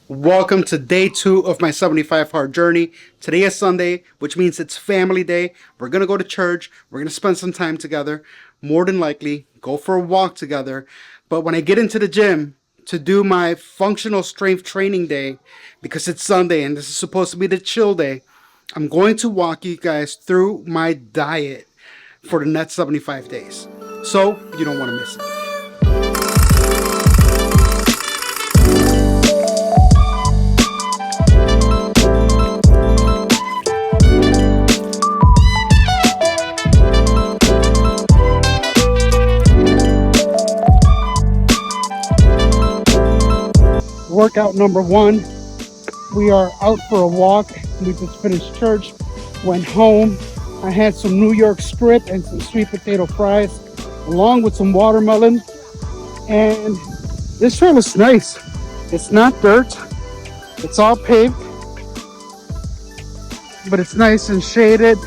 Welcome to day 2 of my 75 hard journey. Today is Sunday, which means it's family day. We're going to go to church. We're going to spend some time together. More than likely, go for a walk together. But when I get into the gym to do my functional strength training day, because it's Sunday and this is supposed to be the chill day, I'm going to walk you guys through my diet for the next 75 days. So you don't want to miss it. Workout number 1, we are out for a walk. We just finished church, went home. I had some New York strip and some sweet potato fries along with some watermelon, and this trail is nice. It's not dirt, it's all paved, but it's nice and shaded.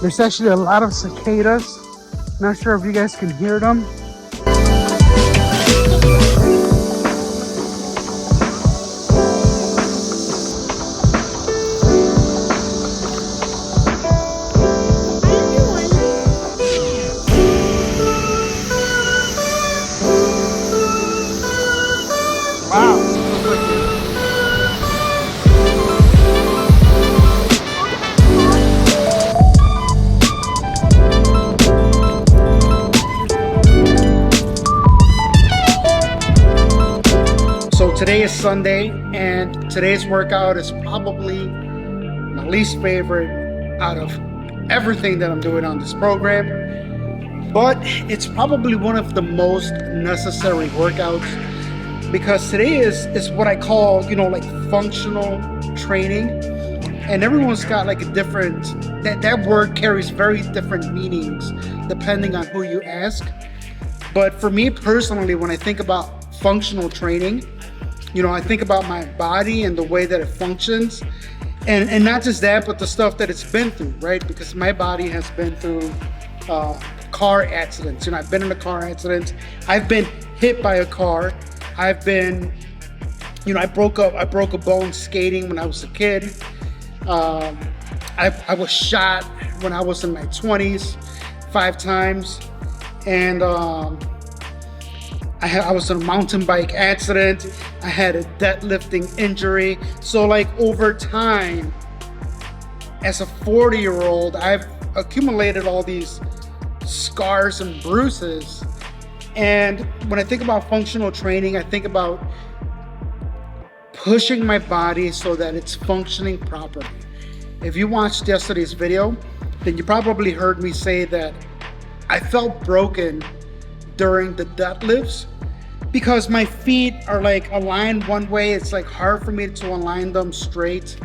There's actually a lot of cicadas. Not sure if you guys can hear them. So today is Sunday, and today's workout is probably my least favorite out of everything that I'm doing on this program. But it's probably one of the most necessary workouts because today is what I call, like functional training. And everyone's got like a different, that word carries very different meanings depending on who you ask. But for me personally, when I think about functional training, I think about my body and the way that it functions. And not just that, but the stuff that it's been through, right? Because my body has been through car accidents. I've been in a car accident. I've been hit by a car. I've been, I broke a bone skating when I was a kid. I was shot when I was in my 20s 5 times. And I was in a mountain bike accident. I had a deadlifting injury. So like over time, as a 40-year-old, I've accumulated all these scars and bruises. And when I think about functional training, I think about pushing my body so that it's functioning properly. If you watched yesterday's video, then you probably heard me say that I felt broken during the deadlifts because my feet are like aligned one way. It's like hard for me to align them straight.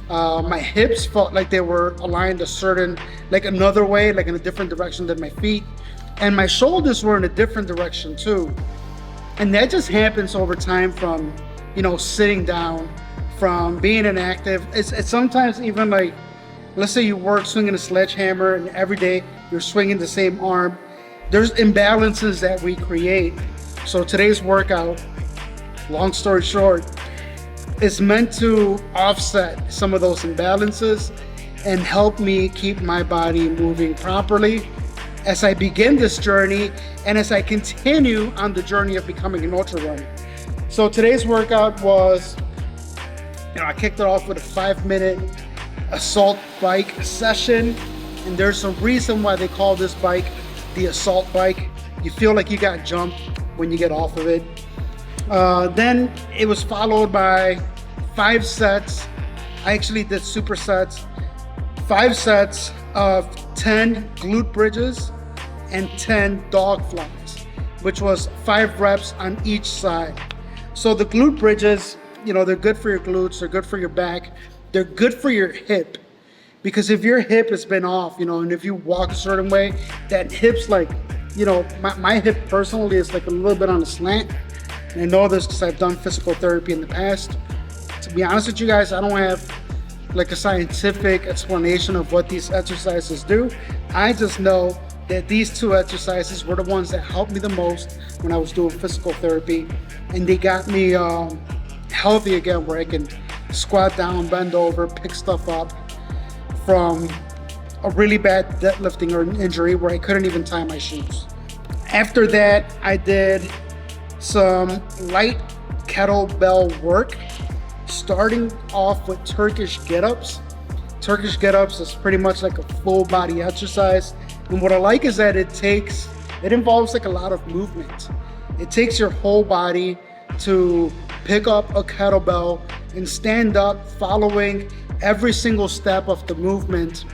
My hips felt like they were aligned another way, like in a different direction than my feet. And my shoulders were in a different direction too. And that just happens over time from, sitting down, from being inactive. It's sometimes even like, let's say you work swinging a sledgehammer and every day you're swinging the same arm. There's imbalances that we create. So today's workout, long story short, is meant to offset some of those imbalances and help me keep my body moving properly as I begin this journey and as I continue on the journey of becoming an ultra runner. So today's workout was, I kicked it off with a 5-minute assault bike session. And there's a reason why they call this bike the assault bike. You feel like you got jumped when you get off of it. Then it was followed by 5 sets. I actually did supersets. 5 sets of 10 glute bridges and 10 dog flies, which was 5 reps on each side. So the glute bridges, they're good for your glutes, they're good for your back, they're good for your hip. Because if your hip has been off, and if you walk a certain way, that hip's like, my hip personally is like a little bit on a slant. And I know this because I've done physical therapy in the past. To be honest with you guys, I don't have like a scientific explanation of what these exercises do. I just know that these 2 exercises were the ones that helped me the most when I was doing physical therapy. And they got me healthy again, where I can squat down, bend over, pick stuff up from a really bad deadlifting or injury where I couldn't even tie my shoes. After that, I did some light kettlebell work, starting off with Turkish get-ups. Turkish get-ups is pretty much like a full body exercise. And what I like is that it involves like a lot of movement. It takes your whole body to pick up a kettlebell and stand up following every single step of the movement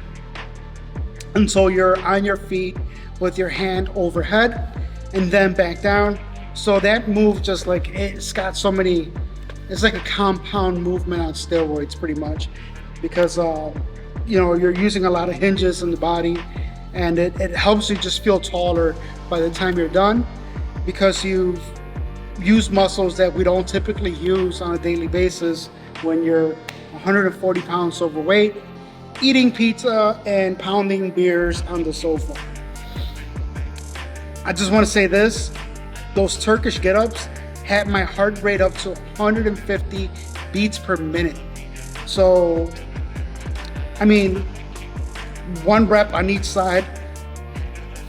until you're on your feet with your hand overhead and then back down. So that move it's like a compound movement on steroids pretty much, because you're using a lot of hinges in the body, and it helps you just feel taller by the time you're done, because you've used muscles that we don't typically use on a daily basis when you're 140 pounds overweight, eating pizza and pounding beers on the sofa. I just want to say this, those Turkish get-ups had my heart rate up to 150 beats per minute. So, I mean, 1 rep on each side,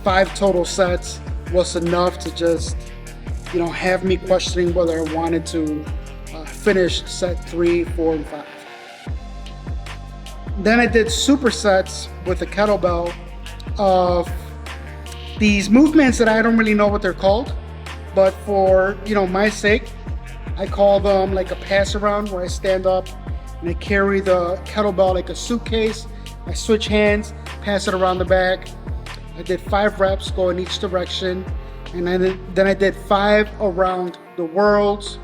5 total sets was enough to just, have me questioning whether I wanted to finish set 3, 4, and 5. Then I did supersets with a kettlebell of these movements that I don't really know what they're called, but for my sake, I call them like a pass around, where I stand up and I carry the kettlebell like a suitcase. I switch hands, pass it around the back. I did 5 reps going each direction, and then I did 5 around the world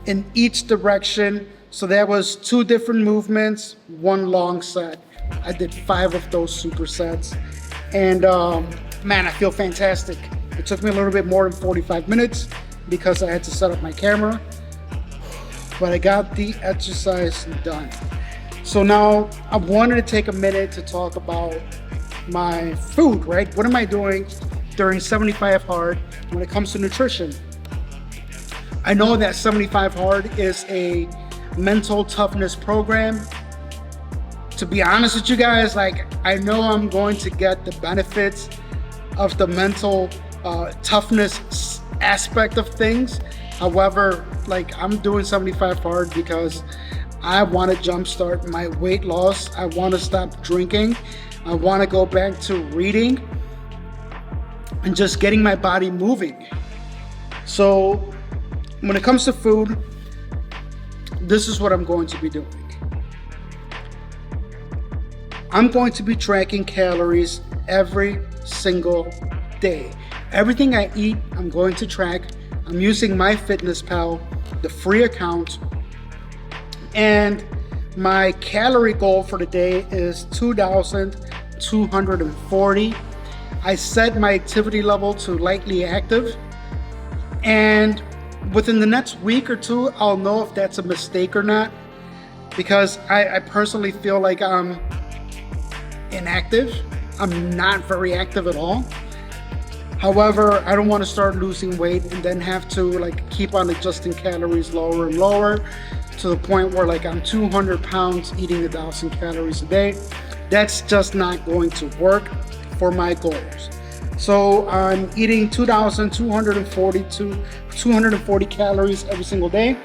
in each direction. So that was 2 different movements, 1 long set. I did 5 of those supersets, and man, I feel fantastic. It took me a little bit more than 45 minutes because I had to set up my camera, but I got the exercise done. So now I wanted to take a minute to talk about my food, right? What am I doing during 75 Hard when it comes to nutrition? I know that 75 Hard is a mental toughness program. To be honest with you guys, I know I'm going to get the benefits of the mental toughness aspect of things. However, I'm doing 75 Hard because I want to jumpstart my weight loss. I want to stop drinking. I want to go back to reading and just getting my body moving. So when it comes to food, this is what I'm going to be doing. I'm going to be tracking calories every single day. Everything I eat, I'm going to track. I'm using MyFitnessPal, the free account, and my calorie goal for the day is 2,240. I set my activity level to lightly active, and within the next week or 2, I'll know if that's a mistake or not, because I personally feel like I'm inactive. I'm not very active at all. However, I don't want to start losing weight and then have to keep on adjusting calories lower and lower to the point where I'm 200 pounds eating 1,000 calories a day. That's just not going to work for my goals. So I'm eating 2,240 to 240 calories every single day.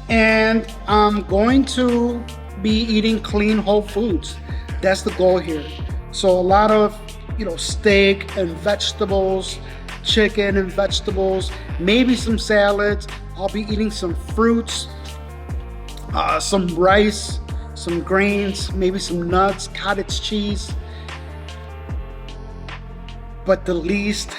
And I'm going to be eating clean whole foods. That's the goal here. So a lot of steak and vegetables, chicken and vegetables, maybe some salads. I'll be eating some fruits, some rice, some grains, maybe some nuts, cottage cheese, but the least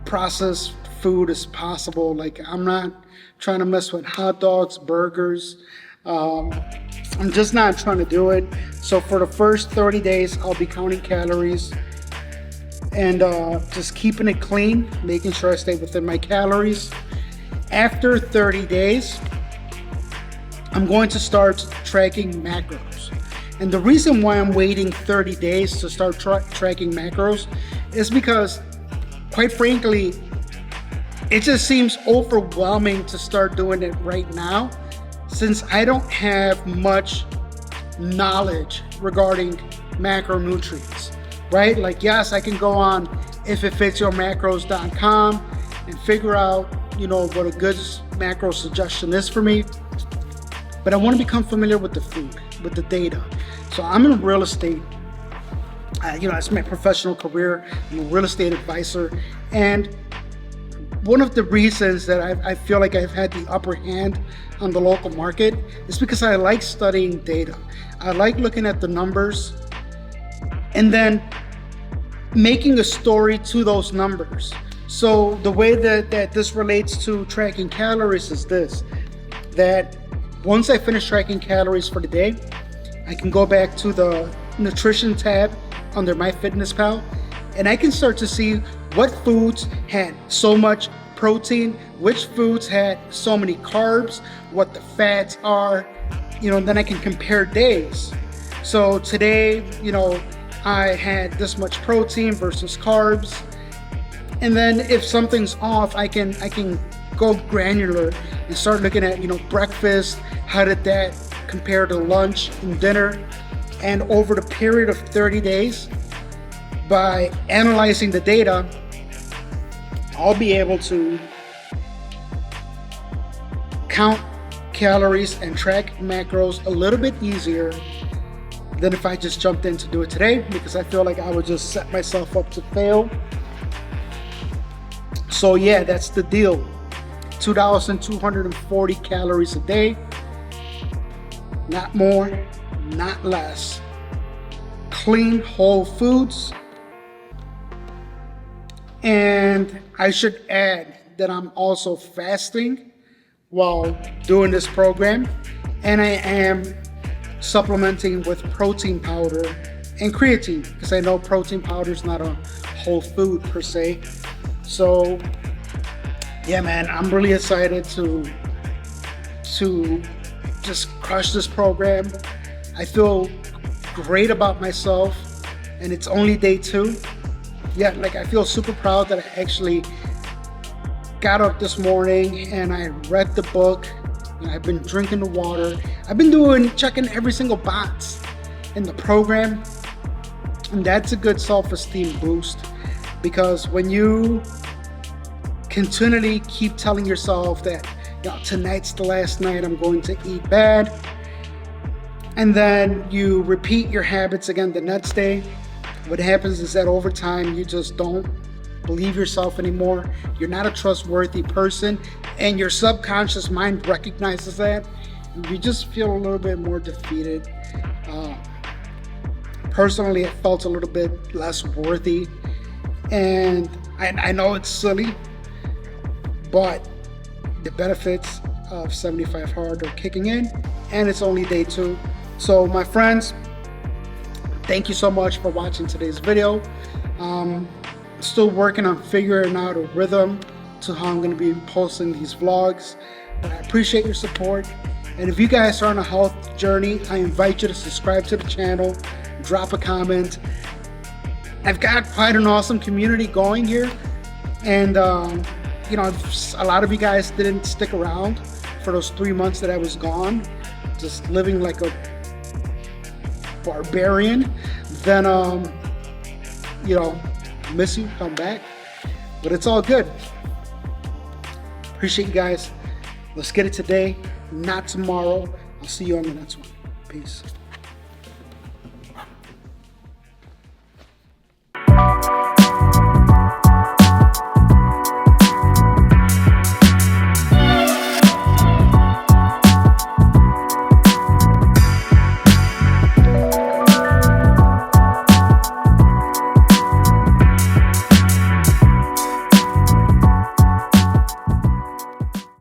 processed food as possible. I'm not trying to mess with hot dogs, burgers. I'm just not trying to do it. So for the first 30 days, I'll be counting calories and just keeping it clean, making sure I stay within my calories. After 30 days, I'm going to start tracking macros. And the reason why I'm waiting 30 days to start tracking macros is because, quite frankly, it just seems overwhelming to start doing it right now, since I don't have much knowledge regarding macronutrients, right? Like, yes, I can go on ifitfitsyourmacros.com and figure out, what a good macro suggestion is for me. But I want to become familiar with the food, with the data. So I'm in real estate. It's my professional career. I'm a real estate advisor. And one of the reasons that I feel like I've had the upper hand on the local market is because I like studying data. I like looking at the numbers and then making a story to those numbers. So the way that this relates to tracking calories is this, that once I finish tracking calories for the day, I can go back to the nutrition tab under MyFitnessPal, and I can start to see what foods had so much protein, which foods had so many carbs, what the fats are, and then I can compare days. So today, I had this much protein versus carbs. And then if something's off, I can go granular and start looking at, breakfast, how did that compare to lunch and dinner? And over the period of 30 days, by analyzing the data, I'll be able to count calories and track macros a little bit easier than if I just jumped in to do it today, because I feel like I would just set myself up to fail. So yeah, that's the deal. 2,240 calories a day. Not more, not less. Clean, whole foods. And I should add that I'm also fasting while doing this program. And I am supplementing with protein powder and creatine, because I know protein powder is not a whole food per se. So yeah, man, I'm really excited to just crush this program. I feel great about myself, and it's only day 2. Yeah, like I feel super proud that I actually got up this morning and I read the book, and I've been drinking the water. I've been checking every single box in the program, and that's a good self-esteem boost, because when you continually keep telling yourself that, tonight's the last night I'm going to eat bad, and then you repeat your habits again the next day, what happens is that over time you just don't believe yourself anymore. You're not a trustworthy person, and your subconscious mind recognizes that. You just feel a little bit more defeated. Personally, I felt a little bit less worthy, and I know it's silly, but the benefits of 75 Hard are kicking in, and it's only day 2. So my friends, thank you so much for watching today's video. Still working on figuring out a rhythm to how I'm going to be posting these vlogs, but I appreciate your support. And if you guys are on a health journey, I invite you to subscribe to the channel, drop a comment. I've got quite an awesome community going here, and a lot of you guys didn't stick around for those 3 months that I was gone, just living like a barbarian. Then miss you, come back, but it's all good. Appreciate you guys. Let's get it today, not tomorrow. I'll see you on the next one. Peace.